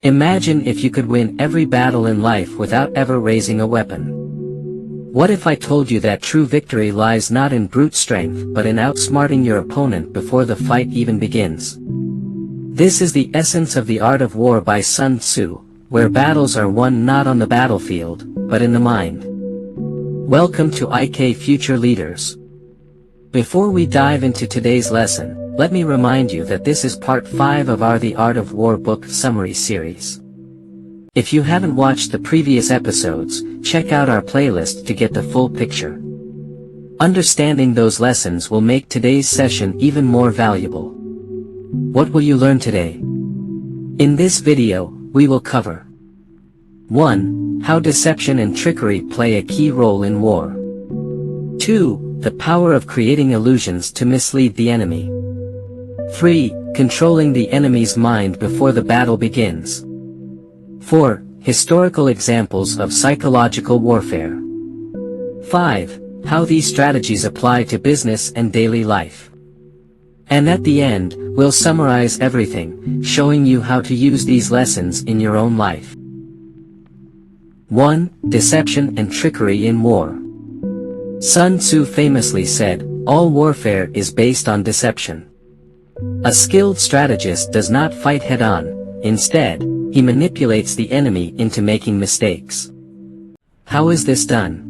Imagine if you could win every battle in life without ever raising a weapon. What if I told you that true victory lies not in brute strength but in outsmarting your opponent before the fight even begins? This is the essence of The Art of War by Sun Tzu, where battles are won not on the battlefield, but in the mind. Welcome to IK Future Leaders. Before we dive into today's lesson, let me remind you that this is part 5 of our The Art of War book summary series. If you haven't watched the previous episodes, check out our playlist to get the full picture. Understanding those lessons will make today's session even more valuable. What will you learn today? In this video, we will cover 1. How deception and trickery play a key role in war. 2. The power of creating illusions to mislead the enemy. 3. Controlling the enemy's mind before the battle begins. 4. Historical examples of psychological warfare. 5. How these strategies apply to business and daily life. And at the end, we'll summarize everything, showing you how to use these lessons in your own life. 1. Deception and trickery in war. Sun Tzu famously said, "All warfare is based on deception." A skilled strategist does not fight head-on, instead, he manipulates the enemy into making mistakes. How is this done?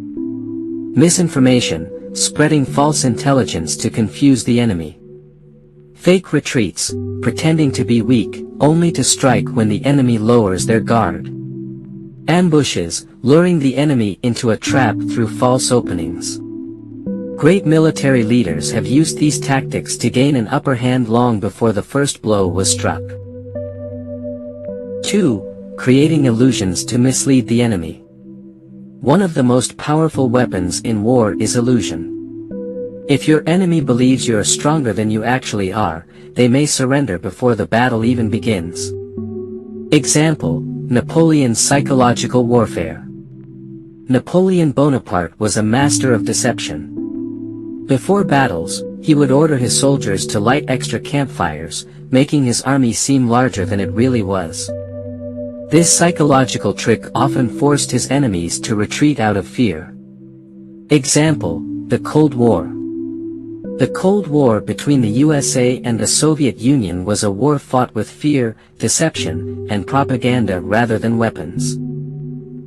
Misinformation, spreading false intelligence to confuse the enemy. Fake retreats, pretending to be weak, only to strike when the enemy lowers their guard. Ambushes, luring the enemy into a trap through false openings. Great military leaders have used these tactics to gain an upper hand long before the first blow was struck. 2. Creating illusions to mislead the enemy. One of the most powerful weapons in war is illusion. If your enemy believes you are stronger than you actually are, they may surrender before the battle even begins. Example, Napoleon's psychological warfare. Napoleon Bonaparte was a master of deception. Before battles, he would order his soldiers to light extra campfires, making his army seem larger than it really was. This psychological trick often forced his enemies to retreat out of fear. Example, the Cold War. The Cold War between the USA and the Soviet Union was a war fought with fear, deception, and propaganda rather than weapons.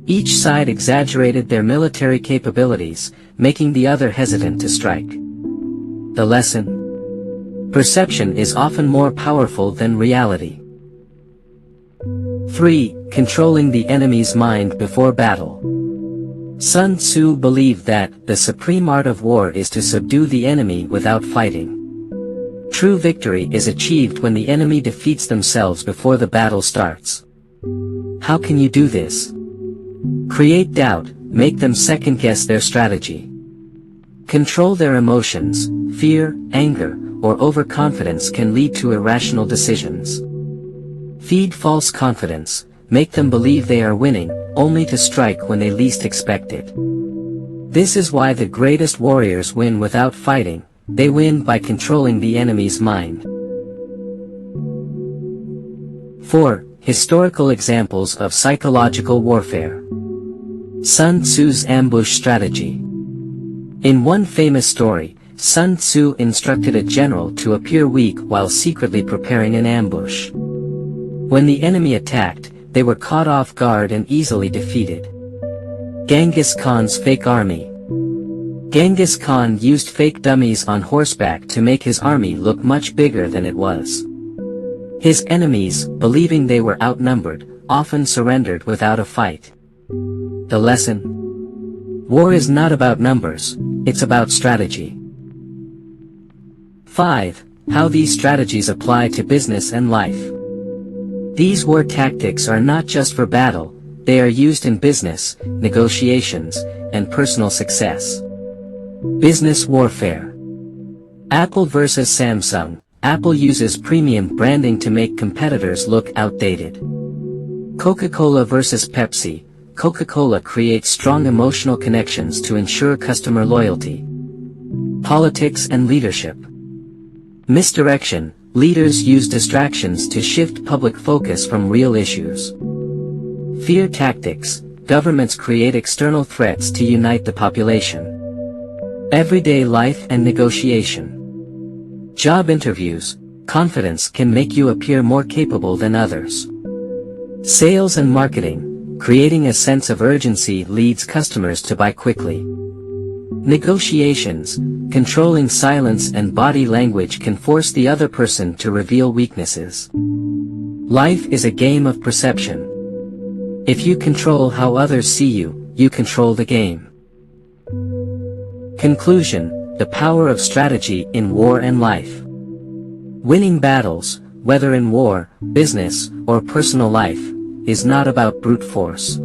Each side exaggerated their military capabilities, making the other hesitant to strike. The lesson? Perception is often more powerful than reality. 3. Controlling the enemy's mind before battle. Sun Tzu believed that the supreme art of war is to subdue the enemy without fighting. True victory is achieved when the enemy defeats themselves before the battle starts. How can you do this? Create doubt, make them second-guess their strategy. Control their emotions. Fear, anger, or overconfidence can lead to irrational decisions. Feed false confidence, make them believe they are winning, only to strike when they least expect it. This is why the greatest warriors win without fighting, they win by controlling the enemy's mind. 4. Historical examples of psychological warfare. Sun Tzu's ambush strategy. In one famous story, Sun Tzu instructed a general to appear weak while secretly preparing an ambush. When the enemy attacked, they were caught off guard and easily defeated. Genghis Khan's fake army. Genghis Khan used fake dummies on horseback to make his army look much bigger than it was. His enemies, believing they were outnumbered, often surrendered without a fight. The lesson? War is not about numbers, it's about strategy. 5. How these strategies apply to business and life. These war tactics are not just for battle, they are used in business, negotiations, and personal success. Business warfare. Apple versus Samsung. Apple uses premium branding to make competitors look outdated. Coca-Cola versus Pepsi. Coca-Cola creates strong emotional connections to ensure customer loyalty. Politics and leadership. Misdirection. Leaders use distractions to shift public focus from real issues. Fear tactics. Governments create external threats to unite the population. Everyday life and negotiation. Job interviews. Confidence can make you appear more capable than others. Sales and marketing. Creating a sense of urgency leads customers to buy quickly. Negotiations. Controlling silence and body language can force the other person to reveal weaknesses. Life is a game of perception. If you control how others see you, you control the game. Conclusion: the power of strategy in war and life. Winning battles, whether in war, business, or personal life, is not about brute force.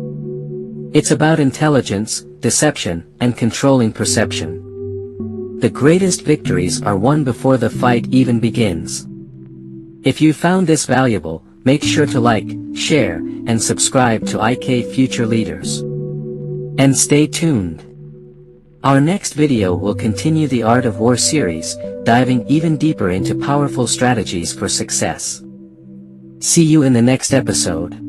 It's about intelligence, deception, and controlling perception. The greatest victories are won before the fight even begins. If you found this valuable, make sure to like, share, and subscribe to IK Future Leaders. And stay tuned. Our next video will continue the Art of War series, diving even deeper into powerful strategies for success. See you in the next episode.